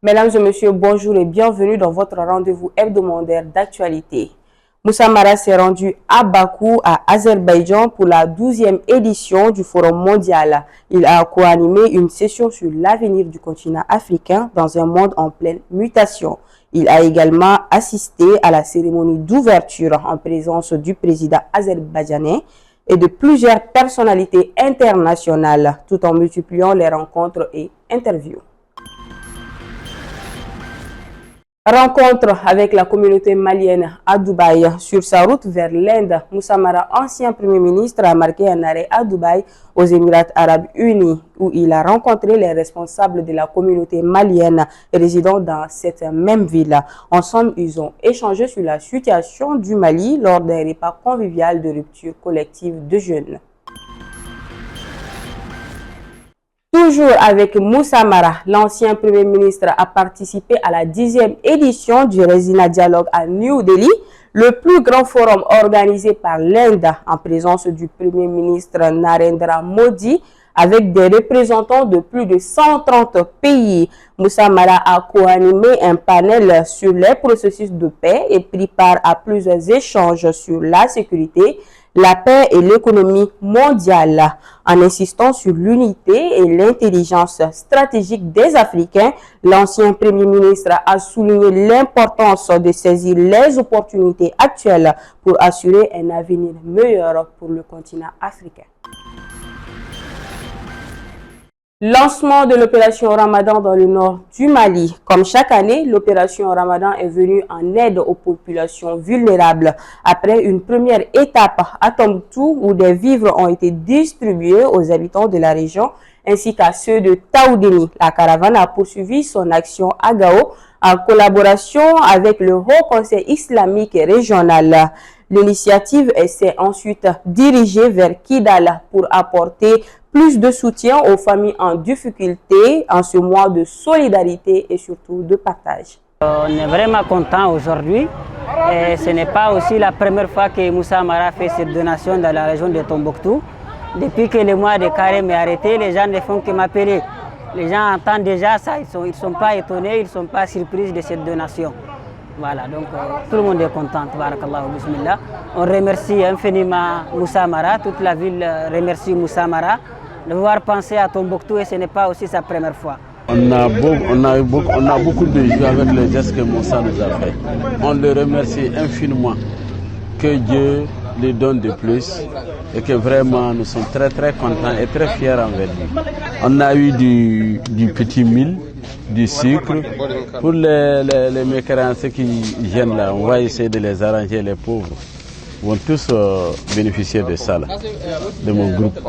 Mesdames et messieurs, bonjour et bienvenue dans votre rendez-vous hebdomadaire d'actualité. Moussa Mara s'est rendu à Bakou, à Azerbaïdjan, pour la 12e édition du Forum mondial. Il a co-animé une session sur l'avenir du continent africain dans un monde en pleine mutation. Il a également assisté à la cérémonie d'ouverture en présence du président azerbaïdjanais et de plusieurs personnalités internationales, tout en multipliant les rencontres et interviews. Rencontre avec la communauté malienne à Dubaï. Sur sa route vers l'Inde, Moussa Mara, ancien Premier ministre, a marqué un arrêt à Dubaï, aux Émirats arabes unis, où il a rencontré les responsables de la communauté malienne résidant dans cette même ville. Ensemble, ils ont échangé sur la situation du Mali lors d'un repas convivial de rupture collective de jeunes. Toujours avec Moussa Mara, l'ancien Premier ministre a participé à la 10e édition du Resina Dialogue à New Delhi, le plus grand forum organisé par l'Inde en présence du Premier ministre Narendra Modi, avec des représentants de plus de 130 pays. Moussa Mara a co-animé un panel sur les processus de paix et pris part à plusieurs échanges sur la sécurité, la paix et l'économie mondiale, en insistant sur l'unité et l'intelligence stratégique des Africains. L'ancien Premier ministre a souligné l'importance de saisir les opportunités actuelles pour assurer un avenir meilleur pour le continent africain. Lancement de l'opération Ramadan dans le nord du Mali. Comme chaque année, l'opération Ramadan est venue en aide aux populations vulnérables. Après une première étape à Tombouctou où des vivres ont été distribués aux habitants de la région ainsi qu'à ceux de Taoudéni, la caravane a poursuivi son action à Gao en collaboration avec le Haut Conseil islamique régional. L'initiative s'est ensuite dirigée vers Kidal pour apporter plus de soutien aux familles en difficulté en ce mois de solidarité et surtout de partage. On est vraiment content aujourd'hui et ce n'est pas aussi la première fois que Moussa Mara fait cette donation dans la région de Tombouctou. Depuis que le mois de carême est arrêté, les gens ne font que m'appeler. Les gens entendent déjà ça, ils ne sont pas étonnés, ils ne sont pas surpris de cette donation. Voilà, donc tout le monde est content, tabarakallah, bismillah. On remercie infiniment Moussa Mara, toute la ville remercie Moussa Mara de pouvoir penser à Tombouctou et ce n'est pas aussi sa première fois. On a beaucoup de joie avec les gestes que Moussa nous a fait. On le remercie infiniment. Que Dieu lui donne de plus et que vraiment nous sommes très contents et très fiers envers lui. On a eu du petit mil, du sucre. Pour les mécanciers qui viennent là, on va essayer de les arranger, les pauvres vont tous bénéficier de ça, là, de mon groupe.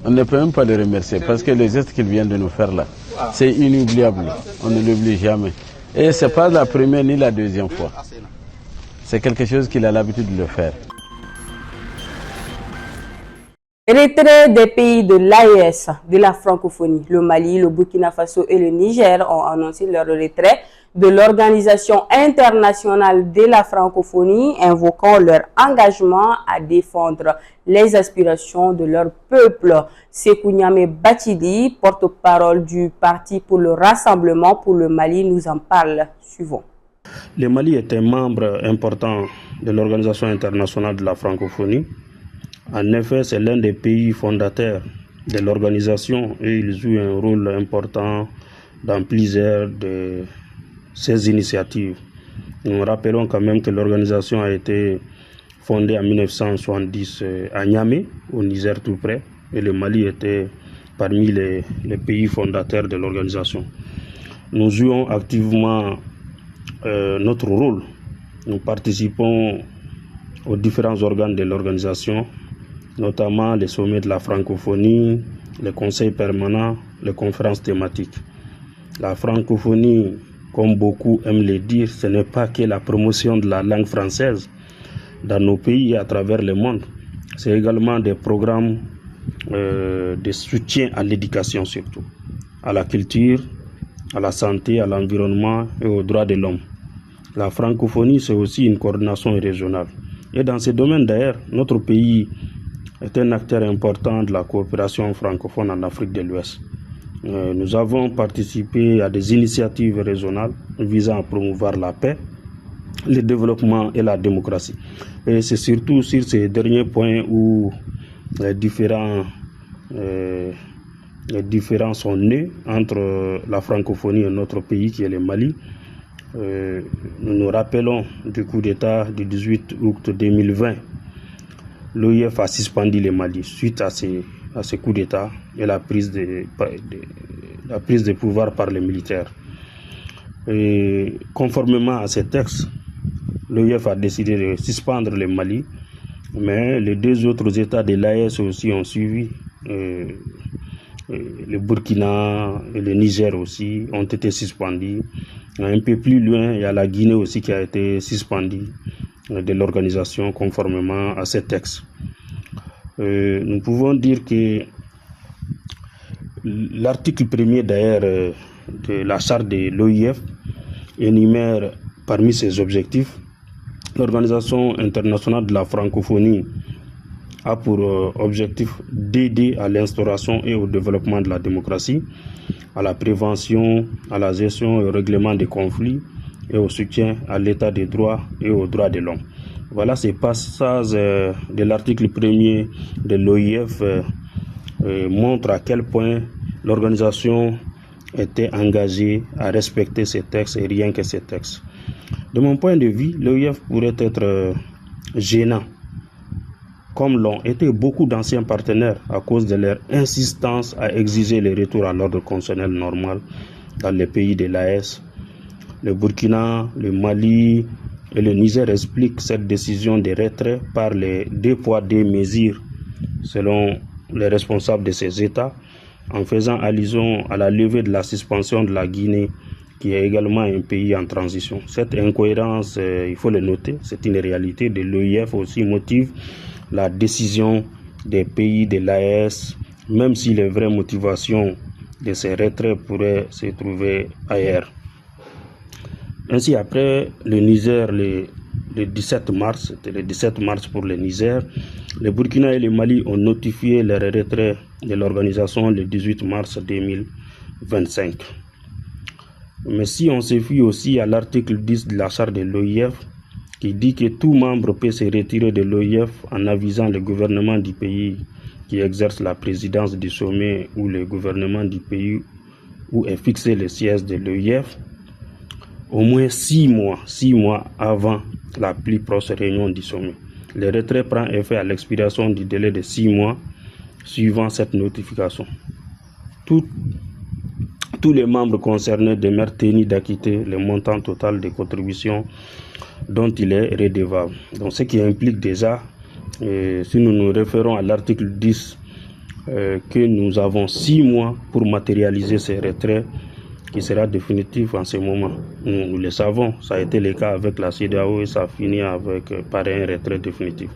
On ne peut même pas les remercier parce que les gestes qu'il vient de nous faire là, c'est inoubliable. On ne l'oublie jamais. Et ce n'est pas la première ni la deuxième fois. C'est quelque chose qu'il a l'habitude de le faire. Retrait des pays de l'AES, de la francophonie. Le Mali, le Burkina Faso et le Niger ont annoncé leur retrait de l'Organisation internationale de la francophonie, invoquant leur engagement à défendre les aspirations de leur peuple. Sékou Niamé Batili, porte-parole du Parti pour le Rassemblement pour le Mali, nous en parle. Suivons. Le Mali est un membre important de l'Organisation internationale de la francophonie. En effet, c'est l'un des pays fondateurs de l'organisation et il joue un rôle important dans plusieurs de ses initiatives. Nous rappelons quand même que l'organisation a été fondée en 1970 à Niamey, au Niger tout près, et le Mali était parmi les pays fondateurs de l'organisation. Nous jouons activement notre rôle. Nous participons aux différents organes de l'organisation, notamment les sommets de la francophonie, les conseils permanents, les conférences thématiques. La francophonie, comme beaucoup aiment le dire, ce n'est pas que la promotion de la langue française dans nos pays et à travers le monde. C'est également des programmes de soutien à l'éducation surtout, à la culture, à la santé, à l'environnement et aux droits de l'homme. La francophonie, c'est aussi une coordination régionale. Et dans ce domaine d'ailleurs, notre pays est un acteur important de la coopération francophone en Afrique de l'Ouest. Nous avons participé à des initiatives régionales visant à promouvoir la paix, le développement et la démocratie. Et c'est surtout sur ces derniers points où les différents sont nés entre la francophonie et notre pays qui est le Mali. Nous nous rappelons du coup d'État du 18 août 2020. L'OIF a suspendu le Mali suite à ces coups d'État et la prise de pouvoir par les militaires. Et conformément à ces textes, l'OIF a décidé de suspendre le Mali, mais les deux autres États de l'AES aussi ont suivi. Le Burkina et le Niger aussi ont été suspendus. Un peu plus loin, il y a la Guinée aussi qui a été suspendue de l'organisation conformément à ces textes. Nous pouvons dire que l'article 1er d'ailleurs de la charte de l'OIF énumère parmi ses objectifs l'Organisation internationale de la francophonie a pour objectif d'aider à l'instauration et au développement de la démocratie, à la prévention, à la gestion et au règlement des conflits et au soutien à l'état des droits et aux droits de l'homme. Voilà ces passages de l'article 1er de l'OIF montrent à quel point l'organisation était engagée à respecter ces textes et rien que ces textes. De mon point de vue, l'OIF pourrait être gênant, comme l'ont été beaucoup d'anciens partenaires à cause de leur insistance à exiger le retour à l'ordre constitutionnel normal dans les pays de l'AES. Le Burkina, le Mali et le Niger expliquent cette décision de retrait par les 2 poids 2 mesures selon les responsables de ces États, en faisant allusion à la levée de la suspension de la Guinée, qui est également un pays en transition. Cette incohérence, il faut le noter, c'est une réalité de l'OIF aussi motive la décision des pays de l'AES, même si les vraies motivations de ces retraits pourraient se trouver ailleurs. Ainsi, après le Niger, le 17 mars, c'était le 17 mars pour le Niger, le Burkina et le Mali ont notifié leur retrait de l'organisation le 18 mars 2025. Mais si on se fie aussi à l'article 10 de la charte de l'OIF, qui dit que tout membre peut se retirer de l'OIF en avisant le gouvernement du pays qui exerce la présidence du sommet ou le gouvernement du pays où est fixé le siège de l'OIF, au moins 6 mois avant la plus proche réunion du sommet. Le retrait prend effet à l'expiration du délai de 6 mois suivant cette notification. Tous les membres concernés demeurent tenus d'acquitter le montant total des contributions dont il est redevable. Donc, ce qui implique déjà, si nous nous référons à l'article 10, que nous avons 6 mois pour matérialiser ces retraits qui sera définitif en ce moment. Nous le savons, ça a été le cas avec la CEDEAO et ça a fini par un retrait définitif.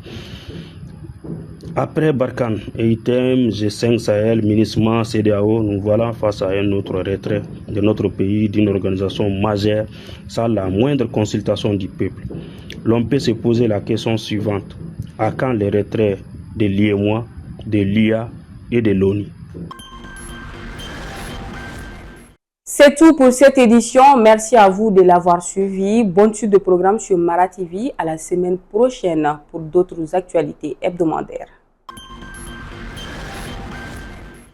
Après Barkhane, EITM, G5 Sahel, MINUSMA, CEDEAO, nous voilà face à un autre retrait de notre pays d'une organisation majeure sans la moindre consultation du peuple. L'on peut se poser la question suivante: à quand les retraits de l'IEMOA, de l'IA et de l'ONU? C'est tout pour cette édition. Merci à vous de l'avoir suivi. Bonne suite de programme sur Mara TV. À la semaine prochaine pour d'autres actualités hebdomadaires.